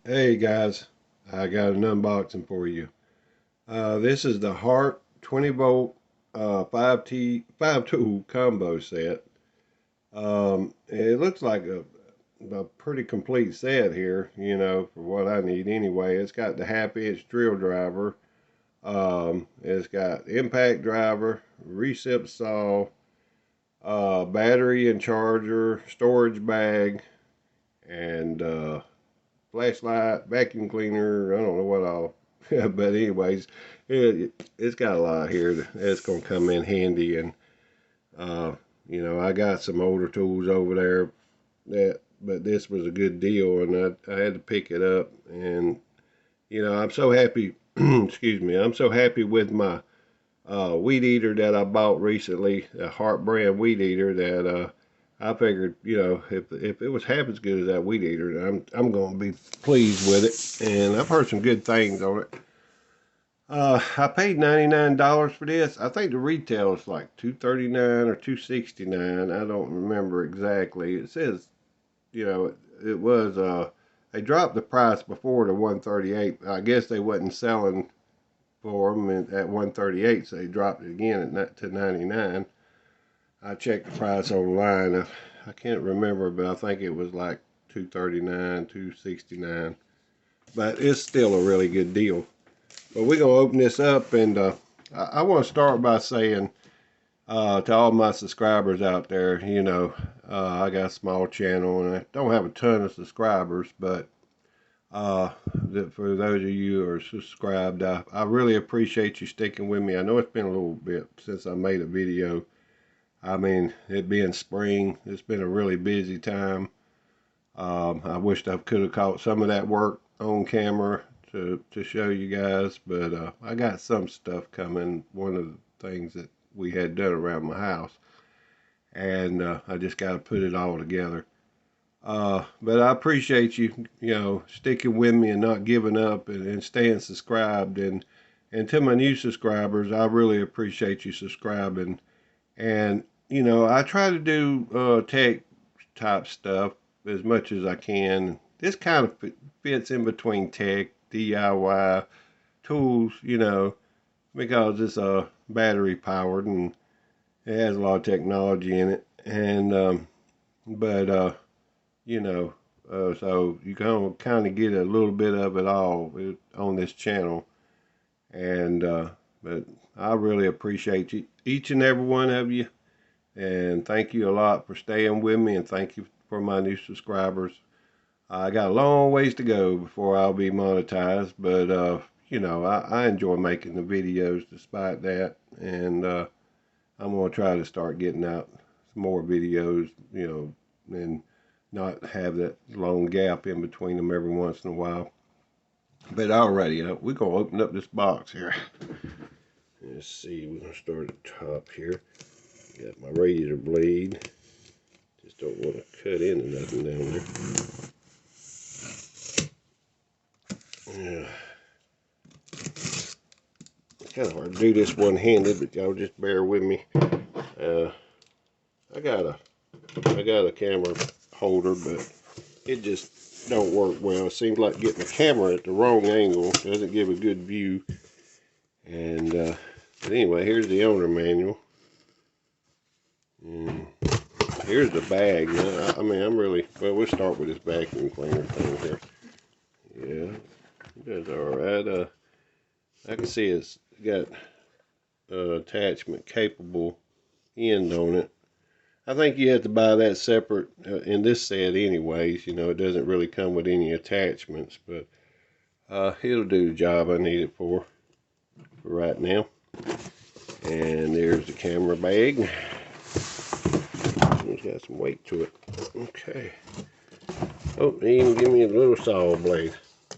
Hey guys, I got an unboxing for you. This is the Hart 20 volt 5 tool combo set. It looks like a pretty complete set here, for what I need anyway. It's got the half-inch drill driver. It's got impact driver, recip saw, battery and charger, storage bag, and flashlight, vacuum cleaner. I don't know what all. But anyways, it's got a lot here that's gonna come in handy. And uh, I got some older tools over there but this was a good deal, and I had to pick it up. And I'm so happy. Excuse me. I'm so happy with my weed eater that I bought recently, a Hart brand weed eater that I figured, if it was half as good as that weed eater, I'm going to be pleased with it. And I've heard some good things on it. I paid $99 for this. I think the retail is like $239 or $269. I don't remember exactly. It says, it was they dropped the price before to 138. I guess they wasn't selling for them at 138, so they dropped it again to 99. I checked the price online. I can't remember, but I think it was like 239, 269. But it's still a really good deal. But we're gonna open this up, and I want to start by saying to all my subscribers out there, I got a small channel and I don't have a ton of subscribers, but for those of you who are subscribed, I really appreciate you sticking with me. I know it's been a little bit since I made a video. I mean, it being spring, it's been a really busy time. I wished I could have caught some of that work on camera to show you guys, but I got some stuff coming. One of the things that we had done around my house, and I just got to put it all together. But I appreciate you, sticking with me and not giving up, and staying subscribed. And to my new subscribers, I really appreciate you subscribing. And, I try to do tech type stuff as much as I can. This kind of fits in between tech, DIY, tools, because it's battery powered and it has a lot of technology in it. And, but, so you can kind of get a little bit of it all on this channel. And, but I really appreciate you, each and every one of you. And thank you a lot for staying with me, and thank you for my new subscribers. I got a long ways to go before I'll be monetized, but I enjoy making the videos despite that. And I'm going to try to start getting out some more videos, and not have that long gap in between them every once in a while. But alrighty, we're going to open up this box here. Let's see, we're going to start at the top here. Got my razor blade. Just don't want to cut into nothing down there. Yeah. It's kind of hard to do this one-handed, but y'all just bear with me. I got a camera holder, but it just don't work well. It seems like getting the camera at the wrong angle doesn't give a good view. And but anyway, here's the owner manual. And here's the bag. Now, I mean, we'll start with this vacuum cleaner thing here. Yeah, it does alright. I can see it's got attachment capable end on it. I think you have to buy that separate in this set anyways. It doesn't really come with any attachments, but it'll do the job I need it for right now. And there's the camera bag. It's got some weight to it. Okay. Oh, they even give me a little saw blade.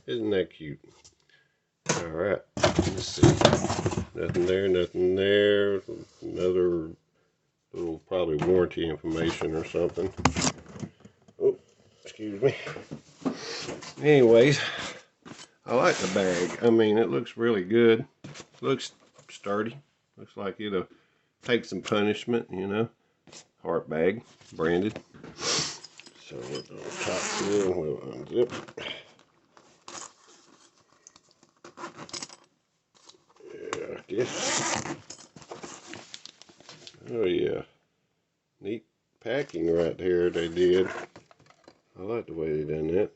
Isn't that cute? Alright. Let's see. Nothing there, nothing there. Another little probably warranty information or something. Oh, excuse me. Anyways, I like the bag. I mean, it looks really good. Looks sturdy. Looks like it'll take some punishment, Hart bag, branded. So we're going to top here, we'll unzip. you. Oh yeah, neat packing right here they did. I like the way they done that.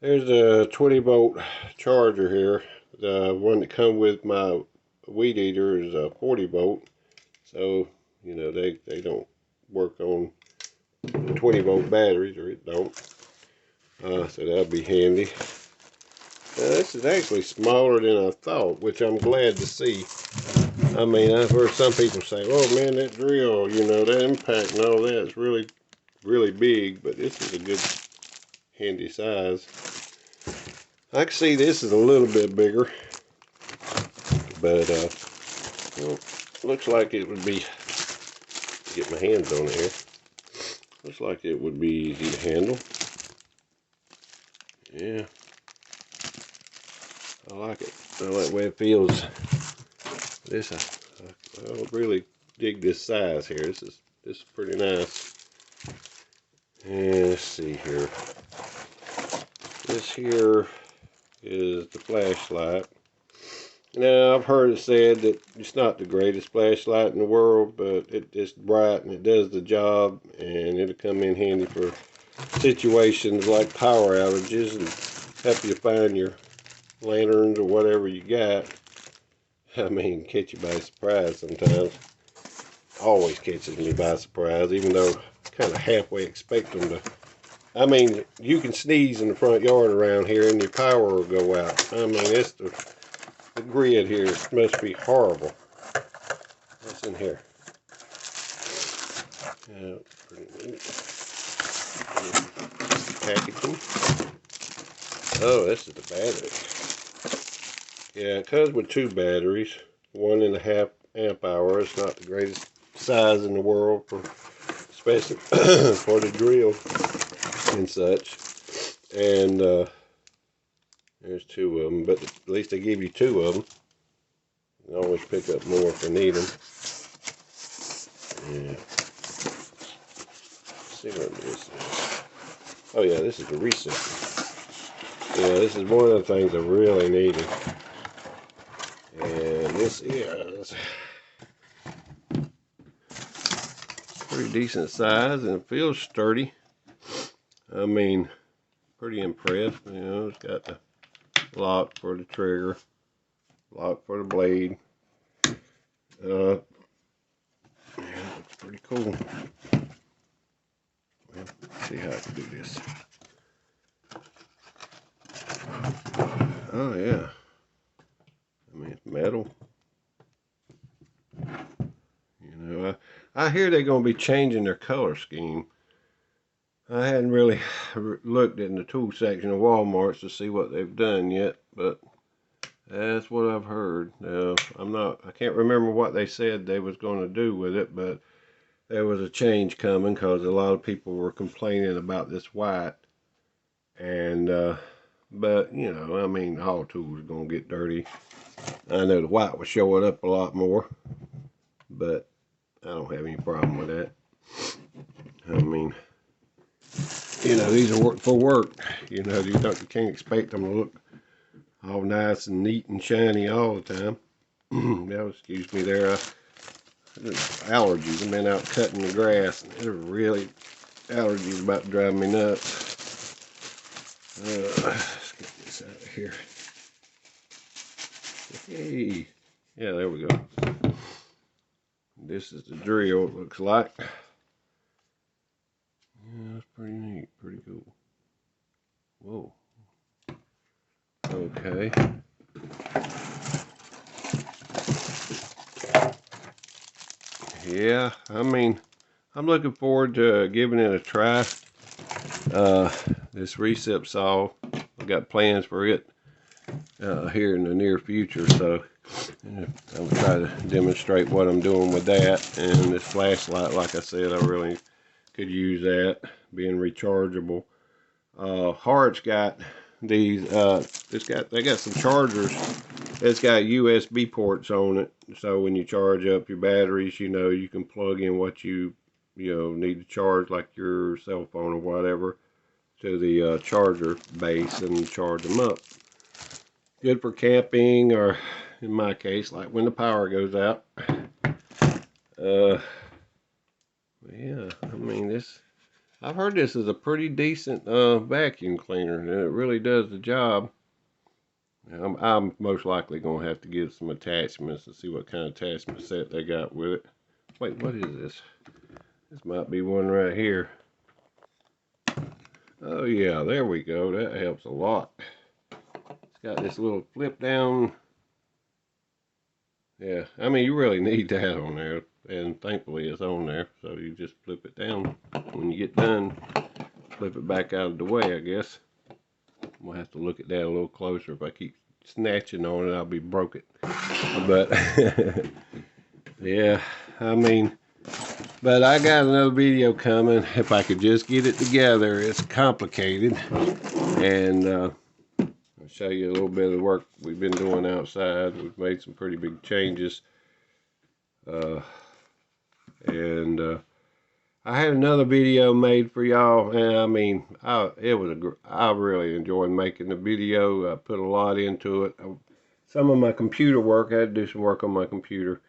There's a 20-volt charger here. The one that come with my weed eater is a 40-volt. So, you know, they don't work on 20-volt batteries, or it don't. So that'll be handy. This is actually smaller than I thought, which I'm glad to see. I mean, I've heard some people say, oh man, that drill, you know, that impact and all that is really, really big, but this is a good, handy size. I can see this is a little bit bigger, but, well, looks like it would be, get my hands on it here, looks like it would be easy to handle. Yeah, I like it. I like the way it feels. This, I really dig this size here. This is pretty nice. And let's see here. This here is the flashlight. Now, I've heard it said that it's not the greatest flashlight in the world, but it's bright and it does the job, and it'll come in handy for situations like power outages and help you find your lanterns or whatever you got. I mean, catch you by surprise sometimes. Always catches me by surprise, even though I kind of halfway expect them to. I mean, you can sneeze in the front yard around here and your power will go out. I mean, it's the grid here must be horrible. What's in here? Yeah, pretty neat. Packaging. Oh, this is the battery. Yeah, it comes with 2 batteries. 1.5 amp hour. It's not the greatest size in the world, for especially for the drill and such. And there's 2 of them, but at least they give you 2 of them. You can always pick up more if you need them. Yeah. Let's see what this is. Oh yeah, this is the reset. Yeah, this is one of the things I really needed. And this is pretty decent size and it feels sturdy. I mean, pretty impressed. You know, it's got the lock for the trigger, lock for the blade. Yeah, looks pretty cool. Well, let's see how I can do this. Oh yeah. I mean, it's metal. You know, I hear they're going to be changing their color scheme. I hadn't really looked in the tool section of Walmart's to see what they've done yet, but that's what I've heard. I can't remember what they said they was going to do with it, but there was a change coming because a lot of people were complaining about this white. And, but, you know, I mean, all tools are going to get dirty. I know the white was showing up a lot more, but I don't have any problem with that. I mean, you know, these are for work. You know, you can't expect them to look all nice and neat and shiny all the time. Now, excuse me there. Allergies. I've been out cutting the grass, and they're really allergies about to drive me nuts. Let's get this out of here. Hey, yeah, there we go. This is the drill. It looks like. Yeah, that's pretty neat. Pretty cool. Whoa. Okay. Yeah, I mean, I'm looking forward to giving it a try. This recip saw, I've got plans for it here in the near future, so I'll try to demonstrate what I'm doing with that. And this flashlight, like I said, I really could use that, being rechargeable. Hart's got these, they got some chargers. It's got USB ports on it, so when you charge up your batteries, you know, you can plug in what you need to charge, like your cell phone or whatever, to the charger base and charge them up. Good for camping, or in my case, like when the power goes out. Yeah, I mean this. I've heard this is a pretty decent vacuum cleaner, and it really does the job. I'm most likely gonna have to get some attachments to see what kind of attachment set they got with it. Wait, what is this? This might be one right here. Oh yeah, there we go. That helps a lot. It's got this little flip down. Yeah, I mean you really need that on there, and thankfully it's on there. So you just flip it down when you get done. Flip it back out of the way, I guess. We'll have to look at that a little closer. If I keep snatching on it, I'll be broken. But yeah, I mean, but I got another video coming. If I could just get it together, it's complicated, and I'll show you a little bit of the work we've been doing outside. We've made some pretty big changes, and I had another video made for y'all, and I mean, I really enjoyed making the video. I put a lot into it. Some of my computer work, I had to do some work on my computer,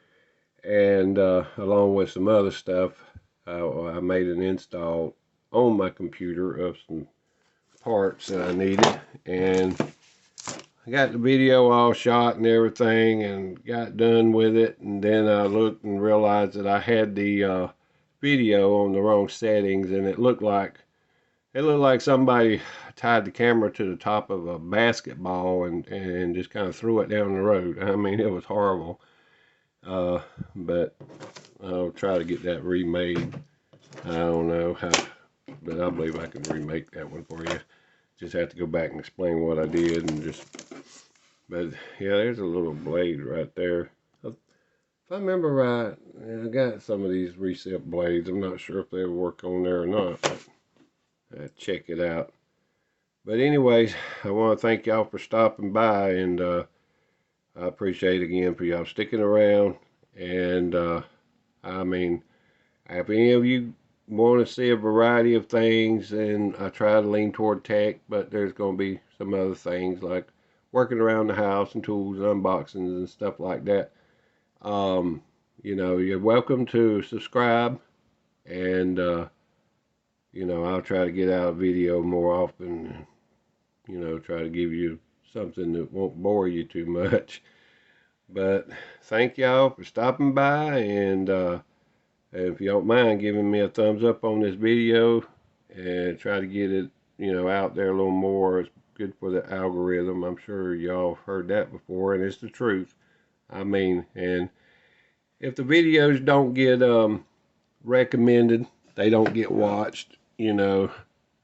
and along with some other stuff, I made an install on my computer of some parts that I needed, and I got the video all shot and everything, and got done with it, and then I looked and realized that I had the video on the wrong settings, and it looked like somebody tied the camera to the top of a basketball and just kind of threw it down the road. I mean, it was horrible. But I'll try to get that remade. I don't know how, but I believe I can remake that one for you. Just have to go back and explain what I did, and just, but yeah, there's a little blade right there. If I remember right, I got some of these reset blades. I'm not sure if they work on there or not, but check it out. But anyways, I want to thank y'all for stopping by, and I appreciate again for y'all sticking around. And I mean, if any of you want to see a variety of things, and I try to lean toward tech, but there's going to be some other things like working around the house and tools and unboxings and stuff like that. You know, you're welcome to subscribe, and you know, I'll try to get out a video more often, you know, try to give you something that won't bore you too much. But thank y'all for stopping by, and if you don't mind giving me a thumbs up on this video and try to get it, you know, out there a little more. It's good for the algorithm. I'm sure y'all heard that before, and it's the truth. I mean, and if the videos don't get recommended, they don't get watched, you know,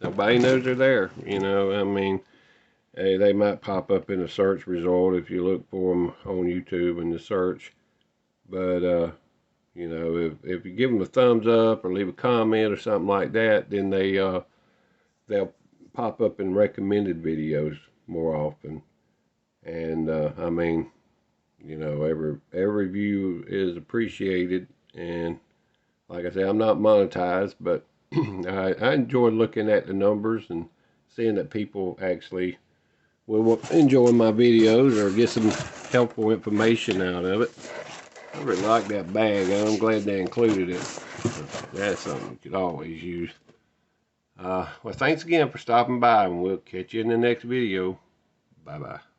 nobody knows they're there, you know. I mean, hey, they might pop up in a search result if you look for them on YouTube in the search. But, you know, if you give them a thumbs up or leave a comment or something like that, then they'll pop up in recommended videos more often. And, I mean, you know, every view is appreciated. And like I say, I'm not monetized, but I enjoy looking at the numbers and seeing that people actually will enjoy my videos or get some helpful information out of it. I really like that bag. I'm glad they included it. That's something you could always use. Well, thanks again for stopping by, and we'll catch you in the next video. Bye-bye.